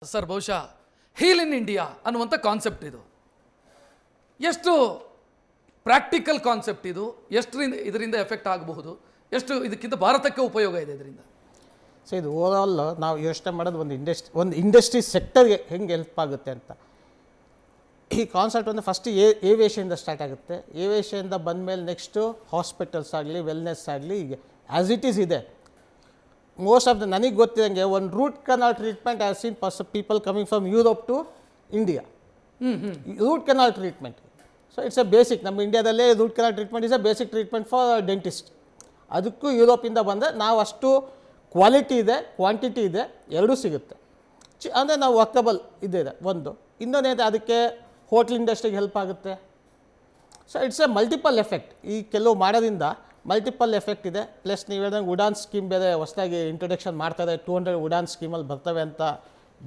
Sir ಬಹುಶಃ heal in India ಅನ್ನುವಂಥ concept ಇದು ಎಷ್ಟು ಪ್ರಾಕ್ಟಿಕಲ್ ಕಾನ್ಸೆಪ್ಟ್ ಇದು, ಎಷ್ಟರಿಂದ ಇದರಿಂದ ಎಫೆಕ್ಟ್ ಆಗಬಹುದು, ಎಷ್ಟು ಇದಕ್ಕಿಂತ ಭಾರತಕ್ಕೆ ಉಪಯೋಗ ಇದೆ ಇದರಿಂದ? ಸೊ ಇದು ಓವರಾಲ್ ನಾವು ಯೋಚನೆ ಮಾಡೋದು ಒಂದು ಇಂಡಸ್ಟ್ರಿ ಸೆಕ್ಟರ್ಗೆ ಹೆಂಗೆ ಹೆಲ್ಪ್ ಆಗುತ್ತೆ ಅಂತ. ಈ ಕಾನ್ಸೆಪ್ಟ್ ಒಂದು ಫಸ್ಟ್ ಏವಿಯೇಷನಿಂದ ಸ್ಟಾರ್ಟ್ ಆಗುತ್ತೆ. ಏವಿಯೇಷನಿಂದ ಬಂದಮೇಲೆ ನೆಕ್ಸ್ಟು ಹಾಸ್ಪಿಟಲ್ಸ್ ಆಗಲಿ ವೆಲ್ನೆಸ್ ಆಗಲಿ ಈಗ ಆ್ಯಸ್ ಇಟ್ ಈಸ್ ಇದೆ. ಮೋಸ್ಟ್ ಆಫ್ ನನಗೆ ಗೊತ್ತಿದಂಗೆ ಒಂದು root canal treatment as seen people coming from Europe to India. Root canal treatment, so it's a basic. ನಮ್ಮ ಇಂಡಿಯಾದಲ್ಲೇ root canal treatment is a basic treatment for dentist. ಅದಕ್ಕೂ ಯುರೋಪಿಂದ ಬಂದರೆ ನಾವು ಅಷ್ಟು ಕ್ವಾಲಿಟಿ ಇದೆ, ಕ್ವಾಂಟಿಟಿ ಇದೆ, ಎರಡೂ ಸಿಗುತ್ತೆ. ಅಂದರೆ ನಾವು ವರ್ಕಬಲ್ ಇದೆ ಒಂದು. ಇನ್ನೊಂದೇನಿದೆ, ಅದಕ್ಕೆ ಹೋಟ್ಲ್ ಇಂಡಸ್ಟ್ರಿಗೆ ಹೆಲ್ಪ್ ಆಗುತ್ತೆ. So it's A multiple effect. ಈ ಕೆಲವು ಮಾಡೋದ್ರಿಂದ ಮಲ್ಟಿಪಲ್ ಎಫೆಕ್ಟ್ ಇದೆ. ಪ್ಲಸ್ ನೀವು ಹೇಳ್ದಂಗೆ ಉಡಾನ್ ಸ್ಕೀಮ್ ಬೇರೆ ಹೊಸದಾಗಿ ಇಂಟ್ರೊಡಕ್ಷನ್ ಮಾಡ್ತಾರೆ. 200 ಉಡಾನ್ ಸ್ಕೀಮಲ್ಲಿ ಬರ್ತವೆ ಅಂತ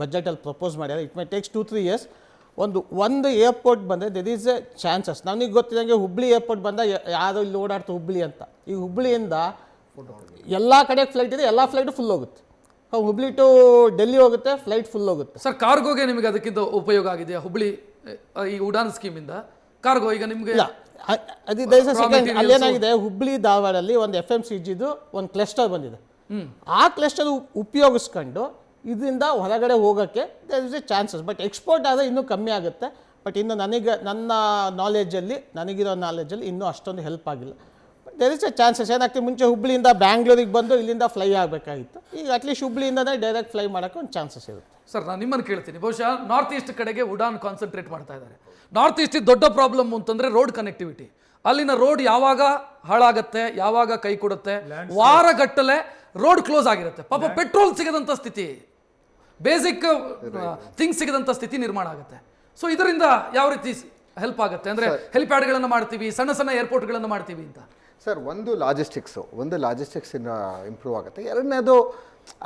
ಬಜೆಟಲ್ಲಿ ಪ್ರಪೋಸ್ ಮಾಡ್ಯಾರೆ. It my takes 2-3 years. ಒಂದು ಏರ್ಪೋರ್ಟ್ ಬಂದರೆ ದೆರ್ ಈಸ್ ಎ ಚಾನ್ಸಸ್. ನನಗೆ ಗೊತ್ತಿದಂಗೆ ಹುಬ್ಳಿ ಏರ್ಪೋರ್ಟ್ ಬಂದಾಗ ಯಾರು ಇಲ್ಲಿ ಓಡಾಡ್ತು ಹುಬ್ಳಿ ಅಂತ. ಈ ಹುಬ್ಳಿಯಿಂದ ಎಲ್ಲ ಕಡೆ ಫ್ಲೈಟ್ ಇದೆ, ಎಲ್ಲ ಫ್ಲೈಟು ಫುಲ್ ಹೋಗುತ್ತೆ. ಹುಬ್ಳಿ ಟು ಡೆಲ್ಲಿ ಹೋಗುತ್ತೆ, ಫ್ಲೈಟ್ ಫುಲ್ ಹೋಗುತ್ತೆ. ಸರ್ ಕಾರ್ಗೋಗೆ ನಿಮಗೆ ಅದಕ್ಕಿಂತ ಉಪಯೋಗ ಆಗಿದೆಯಾ? ಹುಬ್ಳಿ ಈ ಉಡಾನ್ ಸ್ಕೀಮಿಂದ ಕಾರ್ಗೋ ಈಗ ನಿಮಗೆ ಇಲ್ಲ, ಅದು ದಯಸ ಸೆಕೆಂಡ್ ಅಲ್ಲೇನಾಗಿದೆ, ಹುಬ್ಳಿ ಧಾರವಾಡಲ್ಲಿ ಒಂದು FMCGದು ಒಂದು ಕ್ಲಸ್ಟರ್ ಬಂದಿದೆ. ಆ ಕ್ಲಸ್ಟರ್ ಉಪಯೋಗಿಸ್ಕೊಂಡು ಇದರಿಂದ ಹೊರಗಡೆ ಹೋಗೋಕ್ಕೆ there is a chances. But export ಆದರೆ ಇನ್ನೂ ಕಮ್ಮಿ ಆಗುತ್ತೆ. ಬಟ್ ಇನ್ನು ನನ್ನ ನನಗಿರೋ ನಾಲೆಜಲ್ಲಿ ಇನ್ನೂ ಅಷ್ಟೊಂದು ಹೆಲ್ಪ್ ಆಗಿಲ್ಲ. But there is a chances. ಏನಾಗ್ತದೆ, ಮುಂಚೆ ಹುಬ್ಳಿಯಿಂದ ಬ್ಯಾಂಗ್ಳೂರಿಗೆ ಬಂದು ಇಲ್ಲಿಂದ ಫ್ಲೈ ಆಗಬೇಕಾಗಿತ್ತು. ಈಗ ಅಟ್ಲೀಸ್ಟ್ ಹುಬ್ಳಿಯಿಂದನೇ ಡೈರೆಕ್ಟ್ ಫ್ಲೈ ಮಾಡೋಕ್ಕೆ ಒಂದು ಚಾನ್ಸಸ್ ಇರುತ್ತೆ. ಸರ್ ನಾನು ನಿಮ್ಮನ್ನು ಕೇಳ್ತೀನಿ, ಬಹುಶಃ ನಾರ್ತ್ ಈಸ್ಟ್ ಕಡೆಗೆ ಉಡಾನ್ ಕಾನ್ಸಂಟ್ರೇಟ್ ಮಾಡ್ತಾ ಇದ್ದಾರೆ. ನಾರ್ತ್ ಈಸ್ಟ್ ದೊಡ್ಡ ಪ್ರಾಬ್ಲಮ್ ಅಂತಂದರೆ ರೋಡ್ ಕನೆಕ್ಟಿವಿಟಿ. ಅಲ್ಲಿನ ರೋಡ್ ಯಾವಾಗ ಹಾಳಾಗತ್ತೆ, ಯಾವಾಗ ಕೈ ಕೊಡುತ್ತೆ, ವಾರಗಟ್ಟಲೆ ರೋಡ್ ಕ್ಲೋಸ್ ಆಗಿರುತ್ತೆ. ಪಾಪ ಪೆಟ್ರೋಲ್ ಸಿಗದಂಥ ಸ್ಥಿತಿ, ಬೇಸಿಕ್ ಥಿಂಗ್ಸ್ ಸಿಗದಂಥ ಸ್ಥಿತಿ ನಿರ್ಮಾಣ ಆಗುತ್ತೆ. ಸೊ ಇದರಿಂದ ಯಾವ ರೀತಿ ಹೆಲ್ಪ್ ಆಗುತ್ತೆ ಅಂದರೆ ಹೆಲಿಪ್ಯಾಡ್ಗಳನ್ನು ಮಾಡ್ತೀವಿ, ಸಣ್ಣ ಸಣ್ಣ ಏರ್ಪೋರ್ಟ್ಗಳನ್ನು ಮಾಡ್ತೀವಿ ಅಂತ. ಸರ್ ಒಂದು ಲಾಜಿಸ್ಟಿಕ್ಸ್ ಇಂಪ್ರೂವ್ ಆಗುತ್ತೆ. ಎರಡನೇದು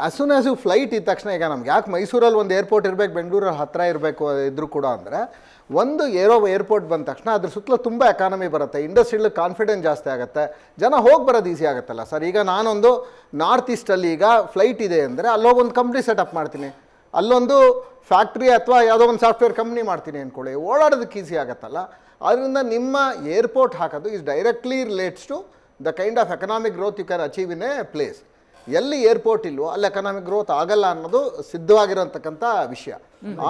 as soon as you flight ಇದ್ದ ತಕ್ಷಣ, ಈಗ ನಮ್ಗೆ ಯಾಕೆ ಮೈಸೂರಲ್ಲಿ ಒಂದು ಏರ್ಪೋರ್ಟ್ ಇರಬೇಕು, ಬೆಂಗಳೂರಲ್ಲಿ ಹತ್ತಿರ ಇರಬೇಕು ಇದ್ರೂ ಕೂಡ ಅಂದರೆ, ಒಂದು ಏರ್ಪೋರ್ಟ್ ಬಂದ ತಕ್ಷಣ ಅದ್ರ ಸುತ್ತಲೂ ತುಂಬ ಎಕಾನಮಿ ಬರುತ್ತೆ, ಇಂಡಸ್ಟ್ರಿಯಲ್ಲಿ ಕಾನ್ಫಿಡೆನ್ಸ್ ಜಾಸ್ತಿ ಆಗುತ್ತೆ, ಜನ ಹೋಗಿ ಬರೋದು ಈಸಿ ಆಗುತ್ತಲ್ಲ ಸರ್. ಈಗ ನಾನೊಂದು ನಾರ್ತ್ ಈಸ್ಟಲ್ಲಿ ಈಗ ಫ್ಲೈಟ್ ಇದೆ ಅಂದರೆ ಅಲ್ಲೋಗೊಂದು ಕಂಪ್ನಿ ಸೆಟಪ್ ಮಾಡ್ತೀನಿ, ಅಲ್ಲೊಂದು ಫ್ಯಾಕ್ಟ್ರಿ ಅಥವಾ ಯಾವುದೋ ಒಂದು ಸಾಫ್ಟ್ವೇರ್ ಕಂಪ್ನಿ ಮಾಡ್ತೀನಿ ಅಂದ್ಕೊಳ್ಳಿ, ಓಡಾಡೋದಕ್ಕೆ ಈಸಿ ಆಗುತ್ತಲ್ಲ. ಆದ್ದರಿಂದ ನಿಮ್ಮ ಏರ್ಪೋರ್ಟ್ ಹಾಕೋದು is directly relates to the kind of economic growth you can achieve in a place. ಎಲ್ಲಿ ಏರ್ಪೋರ್ಟ್ ಇಲ್ವೋ ಅಲ್ಲಿ ಎಕನಾಮಿಕ್ ಗ್ರೋತ್ ಆಗಲ್ಲ ಅನ್ನೋದು ಸಿದ್ಧವಾಗಿರೋಂತಕ್ಕಂಥ ವಿಷಯ.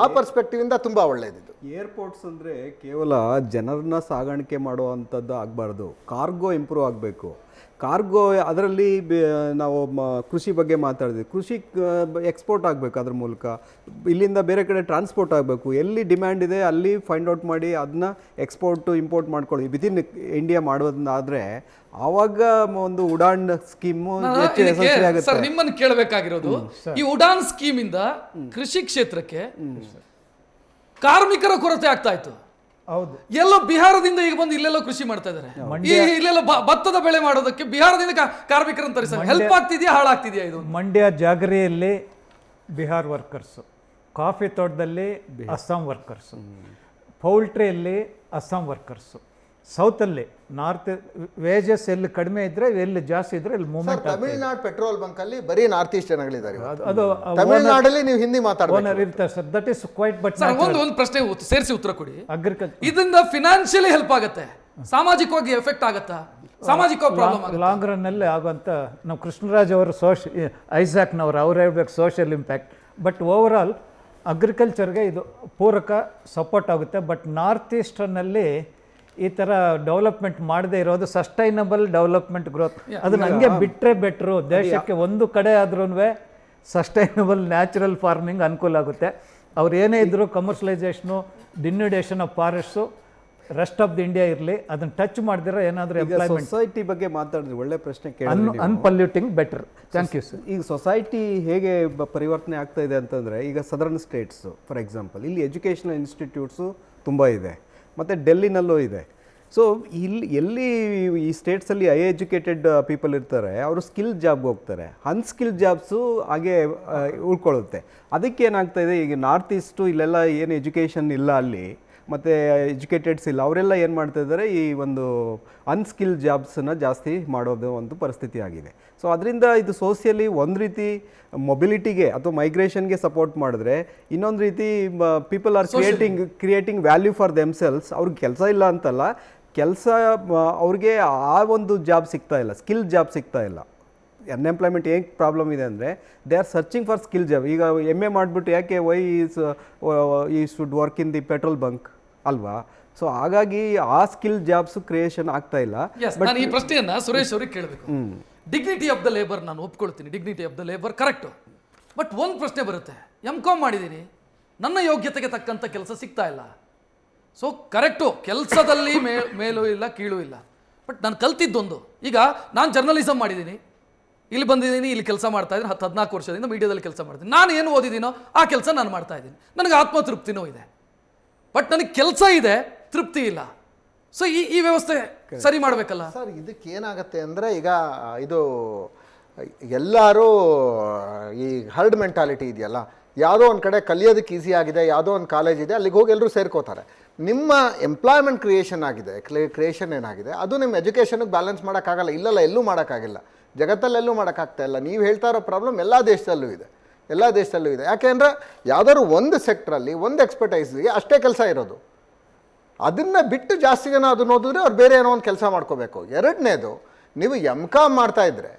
ಆ ಪರ್ಸ್ಪೆಕ್ಟಿವ್ ಇಂದ ತುಂಬ ಒಳ್ಳೆಯದಿದ್ದು. ಏರ್ಪೋರ್ಟ್ಸ್ ಅಂದರೆ ಕೇವಲ ಜನರನ್ನ ಸಾಗಾಣಿಕೆ ಮಾಡುವಂಥದ್ದು ಆಗಬಾರ್ದು, ಕಾರ್ಗೋ ಇಂಪ್ರೂವ್ ಆಗಬೇಕು. ಕಾರ್ಗೋ ಅದರಲ್ಲಿ ನಾವು ಕೃಷಿ ಬಗ್ಗೆ ಮಾತಾಡಿದ್ವಿ, ಕೃಷಿ ಎಕ್ಸ್ಪೋರ್ಟ್ ಆಗಬೇಕು, ಅದ್ರ ಮೂಲಕ ಇಲ್ಲಿಂದ ಬೇರೆ ಕಡೆ ಟ್ರಾನ್ಸ್ಪೋರ್ಟ್ ಆಗಬೇಕು. ಎಲ್ಲಿ ಡಿಮ್ಯಾಂಡ್ ಇದೆ ಅಲ್ಲಿ ಫೈಂಡ್ ಔಟ್ ಮಾಡಿ ಅದನ್ನ ಎಕ್ಸ್ಪೋರ್ಟು ಇಂಪೋರ್ಟ್ ಮಾಡ್ಕೊಳ್ಳಿ ವಿತಿನ್ ಇಂಡಿಯಾ ಮಾಡೋದನ್ನಾದರೆ ಆವಾಗ ಒಂದು ಉಡಾನ್ ಸ್ಕೀಮು ಸರ್ ನಿಮ್ಮನ್ನು ಕೇಳಬೇಕಾಗಿರೋದು, ಈ ಉಡಾನ್ ಸ್ಕೀಮಿಂದ ಕೃಷಿ ಕ್ಷೇತ್ರಕ್ಕೆ ಕಾರ್ಮಿಕರ ಕೊರತೆ ಆಗ್ತಾ ಇತ್ತು. ಹೌದು, ಎಲ್ಲೋ ಬಿಹಾರದಿಂದ ಈಗ ಬಂದು ಇಲ್ಲೆಲ್ಲೋ ಕೃಷಿ ಮಾಡ್ತಾ ಇದ್ದಾರೆ. ಇಲ್ಲೆಲ್ಲ ಭತ್ತದ ಬೆಳೆ ಮಾಡೋದಕ್ಕೆ ಬಿಹಾರದಿಂದ ಕಾರ್ಮಿಕರನ್ನು ತರಿಸ್ತಾರೆ. ಹೆಲ್ಪ್ ಆಗ್ತಿದೆಯಾ, ಹಾಳಾಗ್ತಿದೆಯಾ ಇದು? ಮಂಡ್ಯ ಜಾಗರಿಯಲ್ಲಿ ಬಿಹಾರ್ ವರ್ಕರ್ಸು, ಕಾಫಿ ತೋಟದಲ್ಲಿ ಅಸ್ಸಾಂ ವರ್ಕರ್ಸು, ಪೌಲ್ಟ್ರಿಯಲ್ಲಿ ಅಸ್ಸಾಂ ವರ್ಕರ್ಸು, ಸೌತಲ್ಲಿ ನಾರ್ತ್ ವೇಜಸ್ ಎಲ್ಲಿ ಕಡಿಮೆ ಇದ್ರೆ ಎಲ್ಲಿ ಜಾಸ್ತಿ ಇದ್ರೆ ಇಲ್ಲಿ ಮೂವ್ಮೆಂಟ್. ತಮಿಳುನಾಡು ಪೆಟ್ರೋಲ್ ಬಂಕ್ ಅಲ್ಲಿ ಬರೀ ನಾರ್ತ್ ಈಸ್ಟ್ ಜನಗಳಿದ್ದಾರೆ. ಅದು ತಮಿಳುನಾಡಲ್ಲಿ ನೀವು ಹಿಂದಿ ಮಾತಾಡೋದು ಇರ್ತಾರೆ sir. That is quite. But ಒಂದು ಪ್ರಶ್ನೆ ಸೇರಿಸಿ ಉತ್ತರ ಕೊಡಿ. ಅಗ್ರಿಕಲ್ಚರ್ ಇದರಿಂದ ಫಿನಾನ್ಷಿಯಲಿ ಹೆಲ್ಪ್ ಆಗುತ್ತೆ, ಸಾಮಾಜಿಕವಾಗಿ ಎಫೆಕ್ಟ್ ಆಗುತ್ತಾ? ಸಾಮಾಜಿಕವಾಗಿ ಪ್ರಾಬ್ಲಮ್ ಲಾಂಗ್ ರನ್ನಲ್ಲಿ ಆಗುವಂಥ ನಾವು ಕೃಷ್ಣರಾಜ್ ಅವರು ಐಸಾಕ್ನವರು ಅವ್ರು ಹೇಳ್ಬೇಕು social impact. But over all ಅಗ್ರಿಕಲ್ಚರ್ಗೆ ಇದು ಪೂರಕ ಸಪೋರ್ಟ್ ಆಗುತ್ತೆ. ಬಟ್ ನಾರ್ತ್ ಈಸ್ಟರ್ನಲ್ಲಿ ಈ ಥರ ಡೆವಲಪ್ಮೆಂಟ್ ಮಾಡದೇ ಇರೋದು ಸಸ್ಟೈನಬಲ್ ಡೆವಲಪ್ಮೆಂಟ್ ಗ್ರೋತ್, ಅದನ್ನ ಹಂಗೆ ಬಿಟ್ಟರೆ ಬೆಟ್ರು. ದೇಶಕ್ಕೆ ಒಂದು ಕಡೆ ಆದ್ರೂ ಸಸ್ಟೈನಬಲ್ ನ್ಯಾಚುರಲ್ ಫಾರ್ಮಿಂಗ್ ಅನುಕೂಲ ಆಗುತ್ತೆ. ಅವ್ರು ಏನೇ ಇದ್ದರೂ commercialisation, denudation of forest rest of the India ಇರಲಿ, ಅದನ್ನು ಟಚ್ ಮಾಡಿದ್ರೆ ಏನಾದರೂ ಎಂಪ್ಲಾಯ್ಮೆಂಟ್. ಸೊಸೈಟಿ ಬಗ್ಗೆ ಮಾತಾಡಿದ್ರಿ, ಒಳ್ಳೆ ಪ್ರಶ್ನೆ ಕೇಳಿದ್ರಿ. Unpolluting better. Thank you sir. ಈಗ ಸೊಸೈಟಿ ಹೇಗೆ ಪರಿವರ್ತನೆ ಆಗ್ತಾ ಇದೆ ಅಂತಂದರೆ, ಈಗ ಸದರ್ನ್ ಸ್ಟೇಟ್ಸು ಫಾರ್ ಎಕ್ಸಾಂಪಲ್, ಇಲ್ಲಿ ಎಜುಕೇಷನಲ್ ಇನ್ಸ್ಟಿಟ್ಯೂಟ್ಸು ತುಂಬ ಇದೆ, ಮತ್ತು ಡೆಲ್ಲಿನಲ್ಲೂ ಇದೆ. ಸೊ ಎಲ್ಲಿ ಈ ಸ್ಟೇಟ್ಸಲ್ಲಿ ಎಜುಕೇಟೆಡ್ ಪೀಪಲ್ ಇರ್ತಾರೆ, ಅವರು ಸ್ಕಿಲ್ ಜಾಬ್ಗೆ ಹೋಗ್ತಾರೆ, ಅನ್ಸ್ಕಿಲ್ ಜಾಬ್ಸು ಹಾಗೆ ಉಳ್ಕೊಳ್ಳುತ್ತೆ. ಅದಕ್ಕೆ ಏನಾಗ್ತಾ ಇದೆ, ಈಗ ನಾರ್ತ್ ಈಸ್ಟು ಇಲ್ಲೆಲ್ಲ ಏನು ಎಜುಕೇಷನ್ ಇಲ್ಲ, ಅಲ್ಲಿ ಮತ್ತು ಎಜುಕೇಟೆಡ್ಸ್ ಇಲ್ಲ, ಅವರೆಲ್ಲ ಏನು ಮಾಡ್ತಾ ಇದ್ದಾರೆ, ಈ ಒಂದು ಅನ್ಸ್ಕಿಲ್ ಜಾಬ್ಸನ್ನು ಜಾಸ್ತಿ ಮಾಡೋದು ಒಂದು ಪರಿಸ್ಥಿತಿ ಆಗಿದೆ. ಸೊ ಅದರಿಂದ ಇದು ಸೋಷಿಯಲಿ ಒಂದು ರೀತಿ ಮೊಬಿಲಿಟಿಗೆ ಅಥವಾ ಮೈಗ್ರೇಷನ್ಗೆ ಸಪೋರ್ಟ್ ಮಾಡಿದ್ರೆ, ಇನ್ನೊಂದು ರೀತಿ people are creating value for themselves. ಅವ್ರಿಗೆ ಕೆಲಸ ಇಲ್ಲ ಅಂತಲ್ಲ, ಕೆಲಸ ಅವ್ರಿಗೆ ಆ ಒಂದು ಜಾಬ್ ಸಿಗ್ತಾ ಇಲ್ಲ, ಸ್ಕಿಲ್ ಜಾಬ್ ಸಿಗ್ತಾ ಇಲ್ಲ. ಅನ್ಎಂಪ್ಲಾಯ್ಮೆಂಟ್ ಏನು ಪ್ರಾಬ್ಲಮ್ ಇದೆ ಅಂದರೆ they are searching for skill job. ಈಗ MA ಮಾಡಿಬಿಟ್ಟು ಯಾಕೆ ವೈ ಈ should work in the petrol bunk ಅಲ್ವಾ? ಸೊ ಹಾಗಾಗಿ ಆ ಸ್ಕಿಲ್ ಜಾಬ್ಸ್ ಕ್ರಿಯೇಷನ್ ಆಗ್ತಾ ಇಲ್ಲ. ನಾನು ಈ ಪ್ರಶ್ನೆಯನ್ನ ಸುರೇಶ್ ಅವ್ರಿಗೆ ಕೇಳಬೇಕು. ಡಿಗ್ನಿಟಿ ಆಫ್ ದ ಲೇಬರ್ ನಾನು ಒಪ್ಕೊಳ್ತೀನಿ, dignity of the labour correct. But ಒಂದು ಪ್ರಶ್ನೆ ಬರುತ್ತೆ, MCOM ಮಾಡಿದ್ದೀನಿ, ನನ್ನ ಯೋಗ್ಯತೆಗೆ ತಕ್ಕಂಥ ಕೆಲಸ ಸಿಗ್ತಾ ಇಲ್ಲ. ಸೊ ಕರೆಕ್ಟು, ಕೆಲಸದಲ್ಲಿ ಮೇಲೂ ಇಲ್ಲ ಕೀಳು ಇಲ್ಲ. ಬಟ್ ನಾನು ಕಲ್ತಿದ್ದೊಂದು, ಈಗ ನಾನು ಜರ್ನಲಿಸಮ್ ಮಾಡಿದ್ದೀನಿ, ಇಲ್ಲಿ ಬಂದಿದ್ದೀನಿ, ಇಲ್ಲಿ ಕೆಲಸ ಮಾಡ್ತಾ ಇದ್ದೀನಿ, 14 ವರ್ಷದಿಂದ ಮೀಡಿಯಾದಲ್ಲಿ ಕೆಲಸ ಮಾಡ್ತೀನಿ. ನಾನು ಏನು ಓದಿದ್ದೀನೋ ಆ ಕೆಲಸ ನಾನು ಮಾಡ್ತಾ ಇದ್ದೀನಿ, ನನಗೆ ಆತ್ಮತೃಪ್ತಿನೂ ಇದೆ. ಬಟ್ ನನಗೆ ಕೆಲಸ ಇದೆ, ತೃಪ್ತಿ ಇಲ್ಲ. ಸೊ ಈ ವ್ಯವಸ್ಥೆ ಸರಿ ಮಾಡಬೇಕಲ್ಲ ಸರ್. ಇದಕ್ಕೆ ಏನಾಗುತ್ತೆ ಅಂದರೆ, ಈಗ ಇದು ಎಲ್ಲರೂ ಈ ಹರ್ಡ್ ಮೆಂಟಾಲಿಟಿ ಇದೆಯಲ್ಲ, ಯಾವುದೋ ಒಂದು ಕಡೆ ಕಲಿಯೋದಕ್ಕೆ ಈಸಿ ಆಗಿದೆ, ಯಾವುದೋ ಒಂದು ಕಾಲೇಜ್ ಇದೆ, ಅಲ್ಲಿಗೆ ಹೋಗಿ ಎಲ್ಲರೂ ಸೇರ್ಕೋತಾರೆ. ನಿಮ್ಮ ಎಂಪ್ಲಾಯ್ಮೆಂಟ್ ಕ್ರಿಯೇಷನ್ ಏನಾಗಿದೆ, ಅದು ನಿಮ್ಮ ಎಜುಕೇಷನ್ಗೆ ಬ್ಯಾಲೆನ್ಸ್ ಮಾಡೋಕ್ಕಾಗಲ್ಲ. ಇಲ್ಲಲ್ಲ, ಎಲ್ಲೂ ಮಾಡೋಕ್ಕಾಗಿಲ್ಲ, ಜಗತ್ತಲ್ಲೆಲ್ಲೂ ಮಾಡೋಕ್ಕಾಗ್ತಾ ಇಲ್ಲ. ನೀವು ಹೇಳ್ತಾ ಇರೋ ಪ್ರಾಬ್ಲಮ್ ಎಲ್ಲ ದೇಶದಲ್ಲೂ ಇದೆ. ಯಾಕೆಂದರೆ ಯಾವ್ದಾದ್ರು ಒಂದು ಸೆಕ್ಟ್ರಲ್ಲಿ ಒಂದು ಎಕ್ಸ್ಪರ್ಟೈಸ್ಗೆ ಅಷ್ಟೇ ಕೆಲಸ ಇರೋದು. ಅದನ್ನು ಬಿಟ್ಟು ಜಾಸ್ತಿ ಜನ ಅದನ್ನ ಓದಿದ್ರೆ ಅವ್ರು ಬೇರೆ ಏನೋ ಒಂದು ಕೆಲಸ ಮಾಡ್ಕೋಬೇಕು. ಎರಡನೇದು, ನೀವು MCOM ಮಾಡ್ತಾಯಿದ್ರೆ,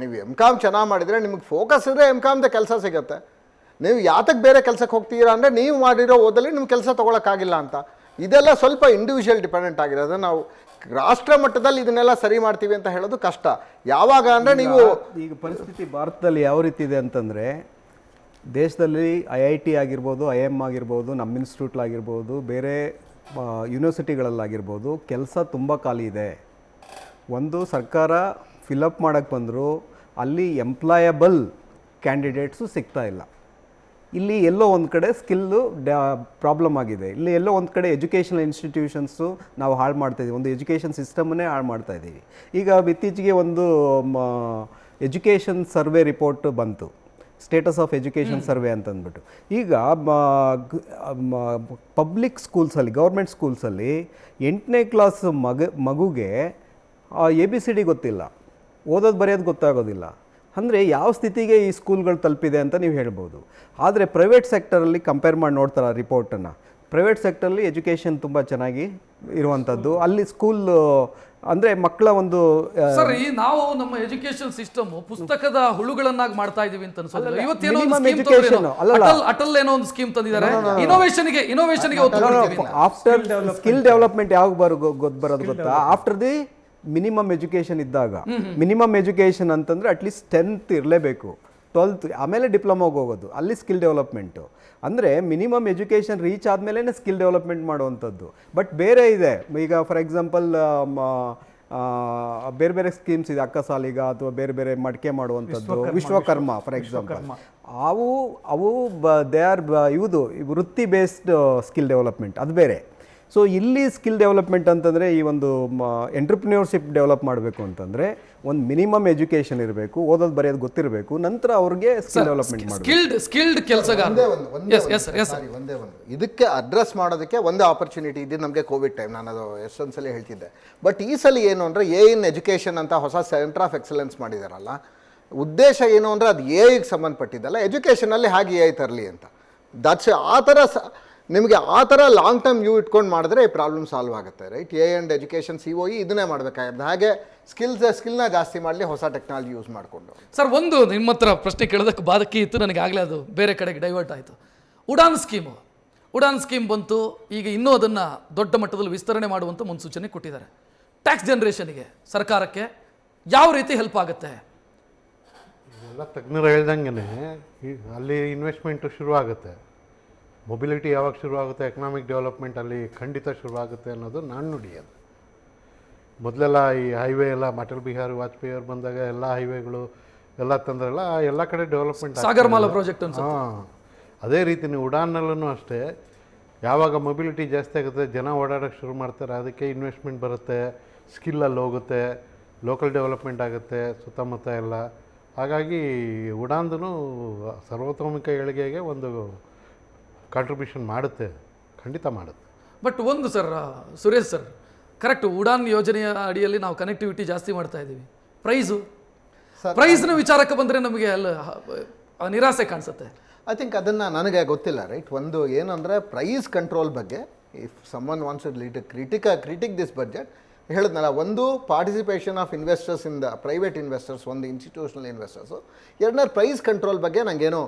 ನೀವು MCOM ಚೆನ್ನಾಗಿ ಮಾಡಿದರೆ, ನಿಮಗೆ ಫೋಕಸ್ ಇದ್ದರೆ MCOMದ ಕೆಲಸ ಸಿಗುತ್ತೆ. ನೀವು ಯಾತಕ್ಕೆ ಬೇರೆ ಕೆಲಸಕ್ಕೆ ಹೋಗ್ತೀರಾ ಅಂದರೆ, ನೀವು ಮಾಡಿರೋ ಓದಲ್ಲಿ ನಿಮ್ಗೆ ಕೆಲಸ ತೊಗೊಳಕ್ಕಾಗಿಲ್ಲ ಅಂತ. ಇದೆಲ್ಲ ಸ್ವಲ್ಪ ಇಂಡಿವಿಜುವಲ್ ಡಿಪೆಂಡೆಂಟ್ ಆಗಿರೋದು. ನಾವು ರಾಷ್ಟ್ರ ಮಟ್ಟದಲ್ಲಿ ಇದನ್ನೆಲ್ಲ ಸರಿ ಮಾಡ್ತೀವಿ ಅಂತ ಹೇಳೋದು ಕಷ್ಟ. ಯಾವಾಗ ಅಂದರೆ, ನೀವು ಈಗ ಪರಿಸ್ಥಿತಿ ಭಾರತದಲ್ಲಿ ಯಾವ ರೀತಿ ಇದೆ ಅಂತಂದರೆ, ದೇಶದಲ್ಲಿ IIT ಆಗಿರ್ಬೋದು, IIM ಆಗಿರ್ಬೋದು, ನಮ್ಮ ಇನ್ಸ್ಟಿಟ್ಯೂಟ್ಲಾಗಿರ್ಬೋದು, ಬೇರೆ ಯೂನಿವರ್ಸಿಟಿಗಳಲ್ಲಾಗಿರ್ಬೋದು, ಕೆಲಸ ತುಂಬ ಖಾಲಿ ಇದೆ. ಒಂದು ಸರ್ಕಾರ ಫಿಲಪ್ ಮಾಡೋಕ್ಕೆ ಬಂದರೂ ಅಲ್ಲಿ ಎಂಪ್ಲಾಯಬಲ್ ಕ್ಯಾಂಡಿಡೇಟ್ಸು ಸಿಗ್ತಾ ಇಲ್ಲ. ಇಲ್ಲಿ ಎಲ್ಲೋ ಒಂದು ಕಡೆ ಸ್ಕಿಲ್ಲು ಪ್ರಾಬ್ಲಮ್ ಆಗಿದೆ. ಇಲ್ಲಿ ಎಲ್ಲೋ ಒಂದು ಕಡೆ ಎಜುಕೇಷನಲ್ ಇನ್ಸ್ಟಿಟ್ಯೂಷನ್ಸು ನಾವು ಹಾಳು ಮಾಡ್ತಾಯಿದ್ದೀವಿ, ಒಂದು ಎಜುಕೇಷನ್ ಸಿಸ್ಟಮನ್ನೇ ಹಾಳು ಮಾಡ್ತಾಯಿದ್ದೀವಿ. ಈಗ ಇತ್ತೀಚೆಗೆ ಒಂದು ಎಜುಕೇಷನ್ ಸರ್ವೆ ರಿಪೋರ್ಟ್ ಬಂತು, ಸ್ಟೇಟಸ್ ಆಫ್ ಎಜುಕೇಷನ್ ಸರ್ವೆ ಅಂತಂದ್ಬಿಟ್ಟು. ಈಗ ಪಬ್ಲಿಕ್ ಸ್ಕೂಲ್ಸಲ್ಲಿ, ಗೌರ್ಮೆಂಟ್ ಸ್ಕೂಲ್ಸಲ್ಲಿ 8ನೇ ಕ್ಲಾಸ್ ಮಗುಗೆ ABCD ಗೊತ್ತಿಲ್ಲ, ಓದೋದು ಬರೆಯೋದು ಗೊತ್ತಾಗೋದಿಲ್ಲ. ಅಂದರೆ ಯಾವ ಸ್ಥಿತಿಗೆ ಈ ಸ್ಕೂಲ್ಗಳು ತಲುಪಿದೆ ಅಂತ ನೀವು ಹೇಳ್ಬೋದು. ಆದರೆ ಪ್ರೈವೇಟ್ ಸೆಕ್ಟರಲ್ಲಿ ಕಂಪೇರ್ ಮಾಡಿ ನೋಡ್ತಾರೆ ಆ ರಿಪೋರ್ಟನ್ನು. ಪ್ರೈವೇಟ್ ಸೆಕ್ಟರಲ್ಲಿ ಎಜುಕೇಷನ್ ತುಂಬ ಚೆನ್ನಾಗಿ ಇರುವಂಥದ್ದು. ಅಲ್ಲಿ ಸ್ಕೂಲ್ ಅಂದರೆ ಮಕ್ಕಳ ಒಂದು ಸರ್, ನಾವು ನಮ್ಮ ಎಜುಕೇಶನ್ ಸಿಸ್ಟಮ್ ಪುಸ್ತಕದ ಹುಳುಗಳನ್ನಾಗಿ ಮಾಡ್ತಾ ಇದೀವಿ ಅಂತ ಅನ್ಸೋದು. ಇವತ್ತೇನೋ ಅಟಲ್ ಏನೋ ಒಂದು ಸ್ಕೀಮ್ ತಂದಿದ್ದಾರೆ, ಇನೋವೇಷನ್ಗೆ ಒತ್ತು ಕೊಡ್ತೀವಿ. ಆಫ್ಟರ್ ಸ್ಕಿಲ್ ಡೆವಲಪ್ಮೆಂಟ್ ಯಾವಾಗ ಬರೋದು ಗೊತ್ತಾ? ಆಫ್ಟರ್ ದಿ ಮಿನಿಮಮ್ ಎಜುಕೇಷನ್ ಇದ್ದಾಗ. ಮಿನಿಮಮ್ ಎಜುಕೇಷನ್ ಅಂತಂದರೆ ಅಟ್ಲೀಸ್ಟ್ 10th ಇರಲೇಬೇಕು, 12th ಆಮೇಲೆ ಡಿಪ್ಲೊಮಾಗೆ ಹೋಗೋದು, ಅಲ್ಲಿ ಸ್ಕಿಲ್ ಡೆವಲಪ್ಮೆಂಟು. ಅಂದರೆ ಮಿನಿಮಮ್ ಎಜುಕೇಷನ್ ರೀಚ್ ಆದಮೇಲೆ ಸ್ಕಿಲ್ ಡೆವಲಪ್ಮೆಂಟ್ ಮಾಡುವಂಥದ್ದು. ಬಟ್ ಬೇರೆ ಇದೆ, ಈಗ ಫಾರ್ ಎಕ್ಸಾಂಪಲ್ ಬೇರೆ ಬೇರೆ ಸ್ಕೀಮ್ಸ್ ಇದೆ, ಅಕ್ಕಸಾಲಿಗ ಅಥವಾ ಬೇರೆ ಬೇರೆ ಮಡಿಕೆ ಮಾಡುವಂಥದ್ದು, ವಿಶ್ವಕರ್ಮ ಫಾರ್ ಎಕ್ಸಾಂಪಲ್. ಅವು ದೇ ಆರ್ ವೃತ್ತಿ ಬೇಸ್ಡ್ ಸ್ಕಿಲ್ ಡೆವಲಪ್ಮೆಂಟ್, ಅದು ಬೇರೆ. ಸೊ ಇಲ್ಲಿ ಸ್ಕಿಲ್ ಡೆವಲಪ್ಮೆಂಟ್ ಅಂತಂದರೆ, ಈ ಒಂದು ಎಂಟ್ರಪ್ರಿನ್ಯೂರ್ಶಿಪ್ ಡೆವಲಪ್ ಮಾಡಬೇಕು ಅಂತಂದರೆ ಒಂದು ಮಿನಿಮಮ್ ಎಜುಕೇಷನ್ ಇರಬೇಕು, ಓದೋದು ಬರೆಯೋದು ಗೊತ್ತಿರಬೇಕು, ನಂತರ ಅವ್ರಿಗೆ ಸ್ಕಿಲ್ ಡೆವಲಪ್ಮೆಂಟ್ ಮಾಡಬೇಕು. ಸ್ಕಿಲ್ಡ್ ಕೆಲಸಗಾರ ಒಂದೇ ಒಂದು ಇದಕ್ಕೆ ಅಡ್ರೆಸ್ ಮಾಡೋದಕ್ಕೆ ಒಂದೇ ಆಪರ್ಚುನಿಟಿ ಇದ್ದಿದ್ದು ನಮಗೆ ಕೋವಿಡ್ ಟೈಮ್. ನಾನು ಅದು ಎಷ್ಟೊಂದು ಸಲ ಹೇಳ್ತಿದ್ದೆ. ಬಟ್ ಈ ಸಲ ಏನು ಅಂದರೆ, ಇನ್ ಎಜುಕೇಷನ್ ಅಂತ ಹೊಸ ಸೆಂಟರ್ ಆಫ್ ಎಕ್ಸಲೆನ್ಸ್ ಮಾಡಿದಾರಲ್ಲ, ಉದ್ದೇಶ ಏನು ಅಂದರೆ ಅದು ಗೆ ಸಂಬಂಧಪಟ್ಟಿದ್ದಲ್ಲ, ಎಜುಕೇಷನಲ್ಲಿ ಹಾಗೆ AI ತರಲಿ ಅಂತ. ನಿಮಗೆ ಆ ಥರ ಲಾಂಗ್ ಟರ್ಮ್ ವ್ಯೂ ಇಟ್ಕೊಂಡು ಮಾಡಿದ್ರೆ ಈ ಪ್ರಾಬ್ಲಮ್ ಸಾಲ್ವ್ ಆಗುತ್ತೆ, ರೈಟ್? ಅಂಡ್ ಎಜುಕೇಷನ್ COE ಇದನ್ನೇ ಮಾಡಬೇಕಾಗುತ್ತೆ. ಹಾಗೆ ಸ್ಕಿಲ್ನ ಜಾಸ್ತಿ ಮಾಡಲಿ, ಹೊಸ ಟೆಕ್ನಾಲಜಿ ಯೂಸ್ ಮಾಡಿಕೊಂಡು. ಸರ್, ಒಂದು ನಿಮ್ಮ ಹತ್ರ ಪ್ರಶ್ನೆ ಕೇಳೋದಕ್ಕೆ ಬಾದಕಿ ಇತ್ತು, ನನಗೆ ಆಗಲೇ ಅದು ಬೇರೆ ಕಡೆಗೆ ಡೈವರ್ಟ್ ಆಯಿತು. ಉಡಾನ್ ಸ್ಕೀಮ್ ಬಂತು. ಈಗ ಇನ್ನೂ ಅದನ್ನು ದೊಡ್ಡ ಮಟ್ಟದಲ್ಲಿ ವಿಸ್ತರಣೆ ಮಾಡುವಂಥ ಮುನ್ಸೂಚನೆ ಕೊಟ್ಟಿದ್ದಾರೆ. ಟ್ಯಾಕ್ಸ್ ಜನ್ರೇಷನ್ಗೆ ಸರ್ಕಾರಕ್ಕೆ ಯಾವ ರೀತಿ ಹೆಲ್ಪ್ ಆಗುತ್ತೆ? ಎಲ್ಲ ತಜ್ಞರು ಹೇಳ್ದಂಗೆ ಅಲ್ಲಿ ಇನ್ವೆಸ್ಟ್ಮೆಂಟು ಶುರು ಆಗುತ್ತೆ. ಮೊಬಿಲಿಟಿ ಯಾವಾಗ ಶುರುವಾಗುತ್ತೆ, ಎಕನಾಮಿಕ್ ಡೆವಲಪ್ಮೆಂಟ್ ಅಲ್ಲಿ ಖಂಡಿತ ಶುರುವಾಗುತ್ತೆ ಅನ್ನೋದು ನಾನು ನುಡಿ. ಅದು ಮೊದಲೆಲ್ಲ ಈ ಹೈವೇ ಎಲ್ಲ ಅಟಲ್ ಬಿಹಾರಿ ವಾಜಪೇಯಿ ಅವ್ರು ಬಂದಾಗ ಎಲ್ಲ ಹೈವೇಗಳು ಎಲ್ಲ ತಂದ್ರಲ್ಲ, ಎಲ್ಲ ಕಡೆ ಡೆವಲಪ್ಮೆಂಟ್, ಸಾಗರ್ಮಾಲಾ ಪ್ರಾಜೆಕ್ಟ್ ಅದೇ ರೀತಿ ನೀವು ಉಡಾನ್ನಲ್ಲೂ ಅಷ್ಟೇ, ಯಾವಾಗ ಮೊಬಿಲಿಟಿ ಜಾಸ್ತಿ ಆಗುತ್ತೆ, ಜನ ಓಡಾಡೋಕ್ಕೆ ಶುರು ಮಾಡ್ತಾರೆ, ಅದಕ್ಕೆ ಇನ್ವೆಸ್ಟ್ಮೆಂಟ್ ಬರುತ್ತೆ, ಸ್ಕಿಲ್ಲಲ್ಲಿ ಹೋಗುತ್ತೆ, ಲೋಕಲ್ ಡೆವಲಪ್ಮೆಂಟ್ ಆಗುತ್ತೆ ಸುತ್ತಮುತ್ತ ಎಲ್ಲ. ಹಾಗಾಗಿ ಉಡಾನ್ದು ಸರ್ವತೋಮುಖ ಏಳಿಗೆಗೆ ಒಂದು ಕಾಂಟ್ರಿಬ್ಯೂಷನ್ ಮಾಡುತ್ತೆ ಖಂಡಿತ ಮಾಡುತ್ತೆ. ಬಟ್ ಒಂದು sir, Suresh sir, correct, Udan ಯೋಜನೆಯ ಅಡಿಯಲ್ಲಿ ನಾವು ಕನೆಕ್ಟಿವಿಟಿ ಜಾಸ್ತಿ ಮಾಡ್ತಾ ಇದ್ದೀವಿ. ಪ್ರೈಸ್ನ ವಿಚಾರಕ್ಕೆ ಬಂದರೆ ನಮಗೆ ಅಲ್ಲಿ ನಿರಾಸೆ ಕಾಣಿಸುತ್ತೆ. ಐ ಥಿಂಕ್ ಅದನ್ನು ನನಗೆ ಗೊತ್ತಿಲ್ಲ, ರೈಟ್. ಒಂದು ಏನಂದರೆ ಪ್ರೈಸ್ ಕಂಟ್ರೋಲ್ ಬಗ್ಗೆ, if someone wants to critic this budget, ಹೇಳಿದ್ನಲ್ಲ, ಒಂದು ಪಾರ್ಟಿಸಿಪೇಷನ್ ಆಫ್ ಇನ್ವೆಸ್ಟರ್ಸ್ ಇಂದ ಪ್ರೈವೇಟ್ ಇನ್ವೆಸ್ಟರ್ಸ್, ಒಂದು ಇನ್ಸ್ಟಿಟ್ಯೂಷನಲ್ ಇನ್ವೆಸ್ಟರ್ಸು, ಎರಡನೇ ಪ್ರೈಸ್ ಕಂಟ್ರೋಲ್ ಬಗ್ಗೆ ನನಗೇನೋ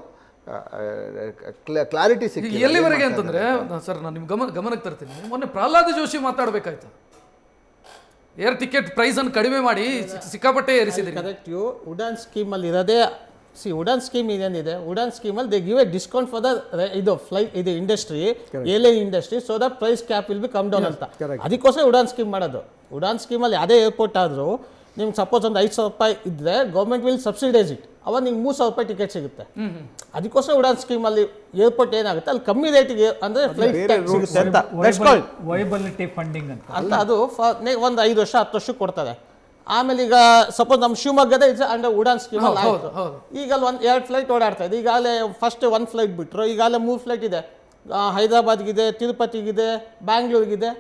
ಕ್ಲಾರಿಟಿ ಸಿಕ್ಕಿಲ್ಲ. ಎಲ್ಲಿವರೆಗೆ ಅಂತಂದರೆ ಸರ್, ನಾನು ನಿಮ್ಮ ಗಮನಕ್ಕೆ ತರ್ತೀನಿ. ಮೊನ್ನೆ ಪ್ರಹ್ಲಾದ್ ಜೋಶಿ ಮಾತಾಡಬೇಕಾಯ್ತು, ಏರ್ ಟಿಕೆಟ್ ಪ್ರೈಸನ್ನು ಕಡಿಮೆ ಮಾಡಿ ಸಿಕ್ಕಾಪಟ್ಟೆ ಏರಿಸಿದ್ದೀರಿ. ಕರೆಕ್ಟ್. ಉಡಾನ್ ಸ್ಕೀಮಲ್ಲಿ ಇರೋದೇ, ಉಡಾನ್ ಸ್ಕೀಮ್ ಏನಿದೆ, ಉಡಾನ್ ಸ್ಕೀಮಲ್ಲಿ they give a discount for the ಇದು ಫ್ಲೈಟ್ ಇದು industry, airline industry, so that price cap will be come down ಅಂತ. ಅದಕ್ಕೋಸ್ಕರ ಉಡಾನ್ ಸ್ಕೀಮ್ ಮಾಡೋದು. ಉಡಾನ್ ಸ್ಕೀಮಲ್ಲಿ ಯಾವುದೇ ಏರ್ಪೋರ್ಟ್ ಆದರೂ ನಿಮ್ಗೆ ಸಪೋಸ್ ಒಂದು 5,000 ರೂಪಾಯಿ ಇದ್ದರೆ ಗೌರ್ಮೆಂಟ್ ವಿಲ್ ಸಬ್ಸಿಡೈಸ್ ಇಟ್, ಅವಾಗ ನಿಮ್ಗೆ 3,000 ರೂಪಾಯಿ ಟಿಕೆಟ್ ಸಿಗುತ್ತೆ. ಅದಕ್ಕೋಸ್ಕರ ಉಡಾನ್ ಸ್ಕೀಮಲ್ಲಿ ಏರ್ಪೋರ್ಟ್ ಏನಾಗುತ್ತೆ ಅಲ್ಲಿ ಕಮ್ಮಿ ರೇಟಿಗೆ ಅಂದರೆ ಫ್ಲೈಟ್ ಸಿಗುತ್ತೆ ಅಂತ, ವೈಬಲಿಟಿ ಫಂಡಿಂಗ್ ಅಂತ ಅದು ಒಂದು 5 ವರ್ಷ 10 ವರ್ಷಕ್ಕೆ ಕೊಡ್ತಾರೆ. ಆಮೇಲೆ ಈಗ ಸಪೋಸ್ ನಮ್ಮ ಶಿವಮೊಗ್ಗದ ಇಟ್ಸ್ ಅಂಡರ್ ಉಡಾನ್ ಸ್ಕೀಮ್ ಅಲ್ಲಿ ಆಯಿತು. ಈಗ ಅಲ್ಲಿ 2 ಫ್ಲೈಟ್ ಓಡಾಡ್ತಾ ಇದೆ. ಈಗಾಗಲೇ ಫಸ್ಟ್ 1 ಫ್ಲೈಟ್ ಬಿಟ್ಟರು, ಈಗಾಗಲೇ 3 ಫ್ಲೈಟ್ ಇದೆ. ಹೈದರಾಬಾದ್ಗಿದೆ, ತಿರುಪತಿಗಿದೆ, ಬ್ಯಾಂಗ್ಳೂರಿಗಿದೆ.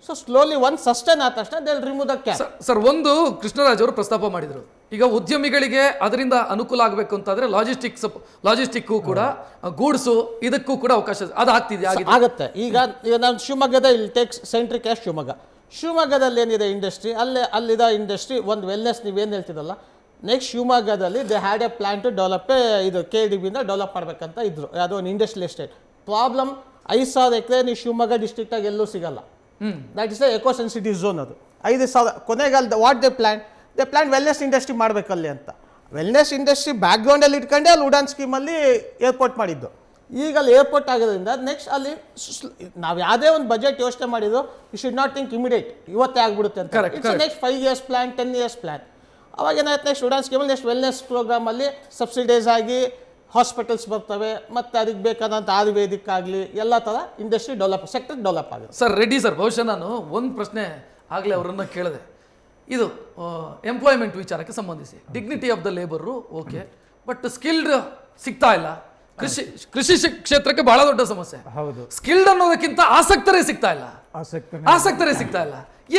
ಸೊ ಸ್ಲೋಲಿ ಒಂದು ಸಸ್ಟೈನ್ ಆದ ತಕ್ಷಣ they remove the cap. Sir, ಒಂದು ಕೃಷ್ಣರಾಜ್ ಅವರು ಪ್ರಸ್ತಾಪ ಮಾಡಿದರು, ಈಗ ಉದ್ಯಮಿಗಳಿಗೆ ಅದರಿಂದ ಅನುಕೂಲ ಆಗಬೇಕು ಅಂತಾದರೆ ಲಾಜಿಸ್ಟಿಕ್ಕು ಕೂಡ, ಗೂಡ್ಸು ಇದಕ್ಕೂ ಕೂಡ ಅವಕಾಶ ಅದು ಆಗುತ್ತೆ. ಈಗ ನಾನು ಶಿವಮೊಗ್ಗದ ಇಲ್ಲಿ ಟೇಕ್ ಸೆಂಟ್ರಿ ಕ್ಯಾಶ್ ಶಿವಮೊಗ್ಗದಲ್ಲಿ ಏನಿದೆ ಇಂಡಸ್ಟ್ರಿ, ಅಲ್ಲಿದ ಇಂಡಸ್ಟ್ರಿ ಒಂದು ವೆಲ್ನೆಸ್ ನೀವೇನು ಹೇಳ್ತಿರಲ್ಲ, ನೆಕ್ಸ್ಟ್ ಶಿವಮೊಗ್ಗದಲ್ಲಿ they had a plan to develop ಇದು KDBಯಿಂದ ಡೆವಲಪ್ ಮಾಡಬೇಕಂತ ಇದ್ರು. ಯಾವುದೋ ಒಂದು ಇಂಡಸ್ಟ್ರಿಯಲ್ ಎಸ್ಟೇಟ್. ಪ್ರಾಬ್ಲಮ್ 5,000 ಎಕರೆ ನೀವು ಶಿವಮೊಗ್ಗ ಡಿಸ್ಟ್ರಿಕ್ಟಾಗಿ ಎಲ್ಲೂ ಸಿಗಲ್ಲ. That is the eco sensitive zone. ಅದು 5,000 ಕೊನೆಗಾಲ what they plan wellness industry ಮಾಡಬೇಕಲ್ಲಿ ಅಂತ. ವೆಲ್ನೆಸ್ ಇಂಡಸ್ಟ್ರಿ ಬ್ಯಾಕ್ಗ್ರೌಂಡಲ್ಲಿ ಇಟ್ಕೊಂಡೆ ಅಲ್ಲಿ ಉಡಾನ್ ಸ್ಕೀಮಲ್ಲಿ ಏರ್ಪೋರ್ಟ್ ಮಾಡಿದ್ದು. ಈಗ ಅಲ್ಲಿ ಏರ್ಪೋರ್ಟ್ ಆಗೋದ್ರಿಂದ ನೆಕ್ಸ್ಟ್ ಅಲ್ಲಿ ನಾವು ಯಾವುದೇ ಒಂದು ಬಜೆಟ್ ಯೋಚನೆ ಮಾಡಿದ್ದು, you should not think immediate ಇವತ್ತೇ ಆಗ್ಬಿಡುತ್ತೆ ಅಂತ. It's next 5 years plan, 10 years plan. ಅವಾಗ ಏನಾಯ್ತು, ನೆಕ್ಸ್ಟ್ ಉಡಾನ್ ಸ್ಕೀಮಲ್ಲಿ ನೆಕ್ಸ್ಟ್ ವೆಲ್ನೆಸ್ ಪ್ರೋಗ್ರಾಮಲ್ಲಿ ಸಬ್ಸಿಡೈಸ್ ಆಗಿ ಹಾಸ್ಪಿಟಲ್ಸ್ ಬರ್ತವೆ, ಮತ್ತು ಅದಕ್ಕೆ ಬೇಕಾದಂಥ ಆಯುರ್ವೇದಿಕ್ ಆಗಲಿ ಎಲ್ಲ ಥರ ಇಂಡಸ್ಟ್ರಿ ಸೆಕ್ಟರ್ ಡೆವಲಪ್ ಆಗುತ್ತೆ. ಸರ್, ರೆಡ್ಡಿ ಸರ್, ಬಹುಶಃ ನಾನು ಒಂದು ಪ್ರಶ್ನೆ ಆಗಲೇ ಅವರನ್ನು ಕೇಳಿದೆ. ಇದು ಎಂಪ್ಲಾಯ್ಮೆಂಟ್ ವಿಚಾರಕ್ಕೆ ಸಂಬಂಧಿಸಿ, dignity of the labour okay, but skilled ಸಿಗ್ತಾ ಇಲ್ಲ. ಕೃಷಿ ಕ್ಷೇತ್ರಕ್ಕೆ ಬಹಳ ದೊಡ್ಡ ಸಮಸ್ಯೆ. ಹೌದು. ಸ್ಕಿಲ್ಡ್ ಅನ್ನೋದಕ್ಕಿಂತ ಆಸಕ್ತರೇ ಸಿಗ್ತಾ ಇಲ್ಲ.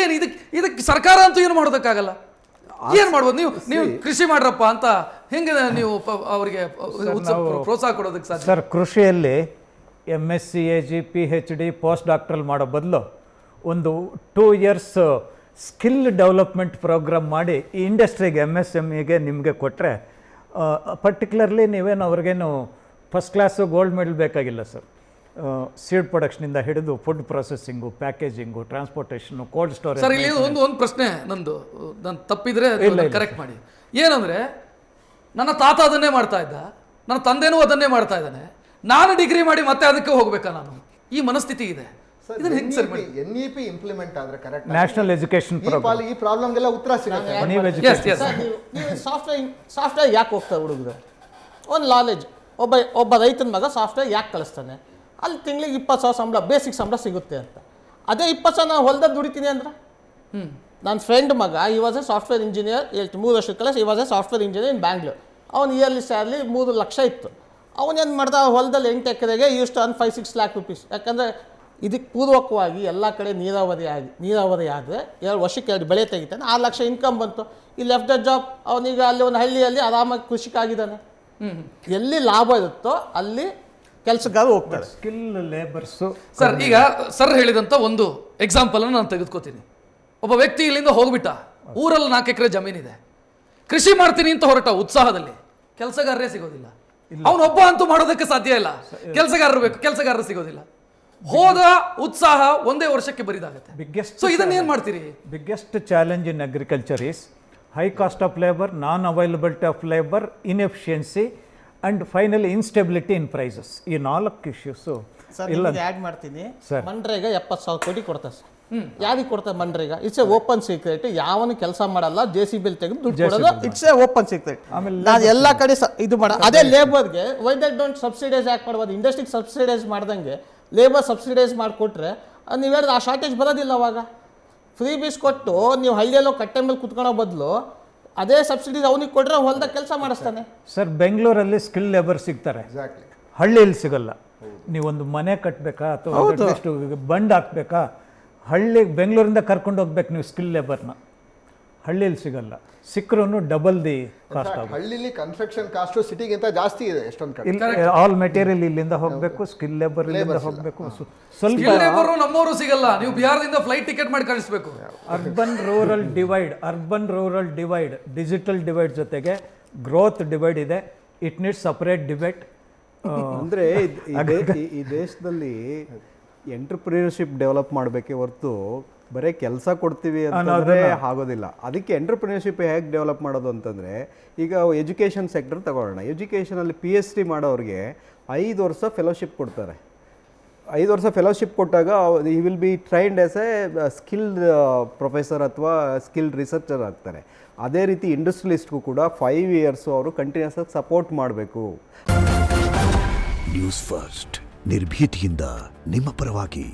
ಏನು ಇದಕ್ಕೆ ಸರ್ಕಾರ ಅಂತೂ ಏನು ಮಾಡೋದಕ್ಕಾಗಲ್ಲ. ಏನು ಮಾಡ್ಬೋದು? ನೀವು ಕೃಷಿ ಮಾಡ್ರಪ್ಪ ಅಂತ ಹೆಂಗೆ ನೀವು ಅವರಿಗೆ ಪ್ರೋತ್ಸಾಹ ಕೊಡೋದಕ್ಕೆ ಸಾಧ್ಯ? ಸರ್, ಕೃಷಿಯಲ್ಲಿ MSc, AG, PhD, post doctoral ಮಾಡೋ ಬದಲು ಒಂದು 2 years ಸ್ಕಿಲ್ ಡೆವಲಪ್ಮೆಂಟ್ ಪ್ರೋಗ್ರಾಮ್ ಮಾಡಿ ಈ ಇಂಡಸ್ಟ್ರಿಗೆ MSMEಗೆ ನಿಮಗೆ ಕೊಟ್ಟರೆ, ಪರ್ಟಿಕ್ಯುಲರ್ಲಿ ನೀವೇನು ಅವ್ರಿಗೇನು ಫಸ್ಟ್ ಕ್ಲಾಸು ಗೋಲ್ಡ್ ಮೆಡಲ್ ಬೇಕಾಗಿಲ್ಲ ಸರ್. ಸೀಡ್ ಪ್ರೊಡಕ್ಷನಿಂದ ಹಿಡಿದು food processing, packaging, transportation, cold storage. Sir, ಇಲ್ಲಿ ಒಂದು ಪ್ರಶ್ನೆ ನಂದು, ನಾನು ತಪ್ಪಿದ್ರೆ ಕರೆಕ್ಟ್ ಮಾಡಿ. ಏನಂದರೆ, ನನ್ನ ತಾತ ಅದನ್ನೇ ಮಾಡ್ತಾ ಇದ್ದ, ನನ್ನ ತಂದೆನೂ ಅದನ್ನೇ ಮಾಡ್ತಾ ಇದ್ದಾನೆ, ನಾನು ಡಿಗ್ರಿ ಮಾಡಿ ಮತ್ತೆ ಅದಕ್ಕೆ ಹೋಗ್ಬೇಕಾ ನಾನು? ಈ ಮನಸ್ಥಿತಿ ಇದೆ. ಇದನ್ನ ಹೆಂಗೆ ಸರ್ ಮಾಡಿ? NEP ಇಂಪ್ಲಿಮೆಂಟ್ ಆದರೆ ಕರೆಕ್ಟ್, ನ್ಯಾಷನಲ್ ಎಜುಕೇಷನ್ ಪ್ರೋಗ್ರಾಮ್, ಈ ಪ್ರಾಬ್ಲಮ್ಗೆಲ್ಲ ಉತ್ತರ ಸಿಗುತ್ತೆ. ನೀವು ಸಾಫ್ಟ್ವೇರ್ ಯಾಕೆ ಹೋಗ್ತಾರೆ ಹುಡುಗರು? ಒಂದು ನಾಲೆಜ್, ಒಬ್ಬ ರೈತನ ಮಗ ಸಾಫ್ಟ್ವೇರ್ ಯಾಕೆ ಕಳಿಸ್ತಾನೆ? ಅಲ್ಲಿ ತಿಂಗಳಿಗೆ 20,000 ಸಂಬಳ, ಬೇಸಿಕ್ ಸಂಬಳ ಸಿಗುತ್ತೆ ಅಂತ. ಅದೇ 20,000 ನಾನು ಹೊಲ್ದಾಗ ದುಡಿತೀನಿ ಅಂದ್ರೆ, ನನ್ನ ಫ್ರೆಂಡ್ ಮಗ ಈ ವಾಸ್ ಎ ಸಾಫ್ಟ್ವೇರ್ ಇಂಜಿನಿಯರ್, 3 ವರ್ಷದ ಕಳಿಸ್, ಈ ವಾಸ್ ಎ ಸಾಫ್ಟ್ವೇರ್ ಇಂಜಿನಿಯರ್ ಇನ್ ಬ್ಯಾಂಗ್ಳೂರ್. ಅವನು ಇಯರ್ಲಿ ಸ್ಯಾಲ್ರಿ 3 ಲಕ್ಷ ಇತ್ತು. ಅವನೇನು ಮಾಡ್ದ, ಹೊಲದಲ್ಲಿ 8 ಎಕರೆಗೆ used to earn 5-6 lakh rupees. ಯಾಕಂದರೆ ಇದಕ್ಕೆ ಪೂರ್ವಕವಾಗಿ ಎಲ್ಲ ಕಡೆ ನೀರಾವರಿ ಆದರೆ 2 ವರ್ಷಕ್ಕೆ 2 ಬೆಳೆ ತೆಗಿತಾನೆ, 6 ಲಕ್ಷ ಇನ್ಕಮ್ ಬಂತು. ಈ ಲೆಫ್ಟ್ ದ ಜಾಬ್, ಅವನೀಗ ಅಲ್ಲಿ ಒಂದು ಹಳ್ಳಿಯಲ್ಲಿ ಆರಾಮಾಗಿ ಕೃಷಿಕಾಗಿದ್ದಾನೆ. ಎಲ್ಲಿ ಲಾಭ ಇರುತ್ತೋ ಅಲ್ಲಿ ಕೆಲಸಗಾರರು ಹೋಗ್ತಾರೆ. Skill labours. ಸರ್, ಈಗ ಸರ್ ಹೇಳಿದಂಥ ಒಂದು ಎಕ್ಸಾಂಪಲನ್ನು ನಾನು ತೆಗೆದುಕೋತೀನಿ. ಒಬ್ಬ ವ್ಯಕ್ತಿ ಇಲ್ಲಿಂದ ಹೋಗ್ಬಿಟ್ಟ, ಊರಲ್ಲಿ 4 ಎಕರೆ ಜಮೀನಿದೆ, ಕೃಷಿ ಮಾಡ್ತೀನಿ ಅಂತ ಹೊರಟ ಉತ್ಸಾಹದಲ್ಲಿ ಕೆಲಸಗಾರರೇ ಸಿಗೋದಿಲ್ಲ. ಅವನೊಬ್ಬ ಅಂತೂ ಮಾಡೋದಕ್ಕೆ ಸಾಧ್ಯ ಇಲ್ಲ, ಕೆಲಸಗಾರರು ಬೇಕು, ಕೆಲಸಗಾರರು ಸಿಗೋದಿಲ್ಲ. ಹೋದ ಉತ್ಸಾಹ ಒಂದೇ ವರ್ಷಕ್ಕೆ ಬರಿದಾಗುತ್ತೆ. ಸೊ ಇದನ್ನ ಏನು ಮಾಡ್ತೀರಿ? Biggest challenge in agriculture is high cost of labour, non availability of labour, inefficiency and finally instability in prices. ಈ 4 ಇಶ್ಯೂಸು ಇಲ್ಲ. ಆ್ಯಡ್ ಮಾಡ್ತೀನಿ, ಮನ್ರೇಗ 70,000 ಕೋಟಿ ಕೊಡ್ತಾರೆ ಸರ್. ಯಾರಿಗೆ ಕೊಡ್ತಾರೆ MNREGA? It's a open secret. ಯಾವನು ಕೆಲಸ ಮಾಡಲ್ಲ, JCB ತೆಗೆದು ದುಡ್ಡು ಕೊಡೋದು, ಇಟ್ಸ್ ಎ ಓಪನ್ ಸೀಕ್ರೆಟ್. ಆಮೇಲೆ ನಾನು ಎಲ್ಲ ಕಡೆ ಇದು ಮಾಡ, ಅದೇ ಲೇಬರ್ಗೆ ವೈ ದಟ್ ಡೋಂಟ್ ಸಬ್ಸಿಡೈಸ್ ಯಾಕೆ ಮಾಡ್ಬೋದು? ಇಂಡಸ್ಟ್ರಿಗೆ ಸಬ್ಸಿಡೈಸ್ ಮಾಡ್ದಂಗೆ ಲೇಬರ್ ಸಬ್ಸಿಡೈಸ್ ಮಾಡಿಕೊಟ್ರೆ ನೀವು ಹೇಳಿದ್ರೆ ಆ ಶಾರ್ಟೇಜ್ ಬರೋದಿಲ್ಲ. ಅವಾಗ ಫ್ರೀ ಬೀಸ್ ಕೊಟ್ಟು ನೀವು ಹಳ್ಳಿಯಲ್ಲೋ ಕಟ್ಟೆ ಮೇಲೆ ಕುತ್ಕೊಳ್ಳೋ ಬದಲು ಅದೇ ಸಬ್ಸಿಡೀಸ್ ಅವನಿಗೆ ಕೊಟ್ಟರೆ ಹೊಲದಾಗ ಕೆಲಸ ಮಾಡಿಸ್ತಾನೆ. ಸರ್, ಬೆಂಗಳೂರಲ್ಲಿ ಸ್ಕಿಲ್ ಲೇಬರ್ ಸಿಗ್ತಾರೆ, ಹಳ್ಳಿಯಲ್ಲಿ ಸಿಗಲ್ಲ. ನೀವೊಂದು ಮನೆ ಕಟ್ಟಬೇಕಾ ಅಥವಾ ಅಟ್ಲೀಸ್ಟ್ ಬಂಡ್ ಹಾಕ್ಬೇಕಾ, ಬೆಂಗಳೂರಿಂದ ಕರ್ಕೊಂಡು ಹೋಗ್ಬೇಕು ನೀವು ಸ್ಕಿಲ್ ಲೇಬರ್ನ, ಹಳ್ಳಿಲಿ ಸಿಗಲ್ಲ, ಸಿಕ್ಕರೂ ಡಬಲ್ ದಿ ಕಾಸ್ಟ್ ಆಗುತ್ತೆ. ಹಳ್ಳಿಲಿ ಕನ್ಸ್ಟ್ರಕ್ಷನ್ ಕಾಸ್ಟು ಸಿಟಿಗಿಂತ ಜಾಸ್ತಿ ಇದೆ ಎಷ್ಟೊಂದು ಕಡೆ. ಇಲ್ಲಿ ಆಲ್ ಮೆಟೀರಿಯಲ್ ಇಲ್ಲಿಂದ ಹೋಗಬೇಕು, ಸ್ಕಿಲ್ ಲೇಬರ್ ಇಲ್ಲಿಂದ ಹೋಗಬೇಕು. ಸ್ವಲ್ಪ ಸ್ಕಿಲ್ ಲೇಬರು ನಮ್ಮವರು ಸಿಗಲ್ಲ, ನೀವು ಬಿಹಾರದಿಂದ ಫ್ಲೈಟ್ ಟಿಕೆಟ್ ಮಾಡಿ ಕಳಿಸ್ಬೇಕು. Urban rural divide, digital divide ಜೊತೆಗೆ ಗ್ರೋತ್ ಡಿವೈಡ್ ಇದೆ. It needs separate debate. ಅಂದರೆ ಈ ದೇಶದಲ್ಲಿ ಎಂಟರ್ಪ್ರಿನರ್ಶಿಪ್ ಡೆವಲಪ್ ಮಾಡಬೇಕೇ ಹೊರತು ಬರೀ ಕೆಲಸ ಕೊಡ್ತೀವಿ ಅಂತಂದರೆ ಆಗೋದಿಲ್ಲ. ಅದಕ್ಕೆ ಎಂಟರ್ಪ್ರಿನರ್ಶಿಪ್ ಹೇಗೆ ಡೆವಲಪ್ ಮಾಡೋದು ಅಂತಂದರೆ, ಈಗ ಎಜುಕೇಷನ್ ಸೆಕ್ಟರ್ ತಗೊಳ್ಳೋಣ. ಎಜುಕೇಷನಲ್ಲಿ PhD ಮಾಡೋರಿಗೆ 5 ವರ್ಷ ಫೆಲೋಶಿಪ್ ಕೊಡ್ತಾರೆ. 5 ವರ್ಷ ಫೆಲೋಶಿಪ್ ಕೊಟ್ಟಾಗ ಈ will be trained as A skilled professor ಅಥವಾ ಸ್ಕಿಲ್ಡ್ ರಿಸರ್ಚರ್ ಆಗ್ತಾರೆ. ಅದೇ ರೀತಿ ಇಂಡಸ್ಟ್ರಿಯಲಿಸ್ಟ್ಗೂ ಕೂಡ 5 ಇಯರ್ಸು ಅವರು ಕಂಟಿನ್ಯೂಸ್ ಆಗಿ ಸಪೋರ್ಟ್ ಮಾಡಬೇಕು. ನ್ಯೂಸ್ ಫಸ್ಟ್, ನಿರ್ಭೀತಿಯಿಂದ ನಿಮ್ಮ ಪರವಾಗಿ.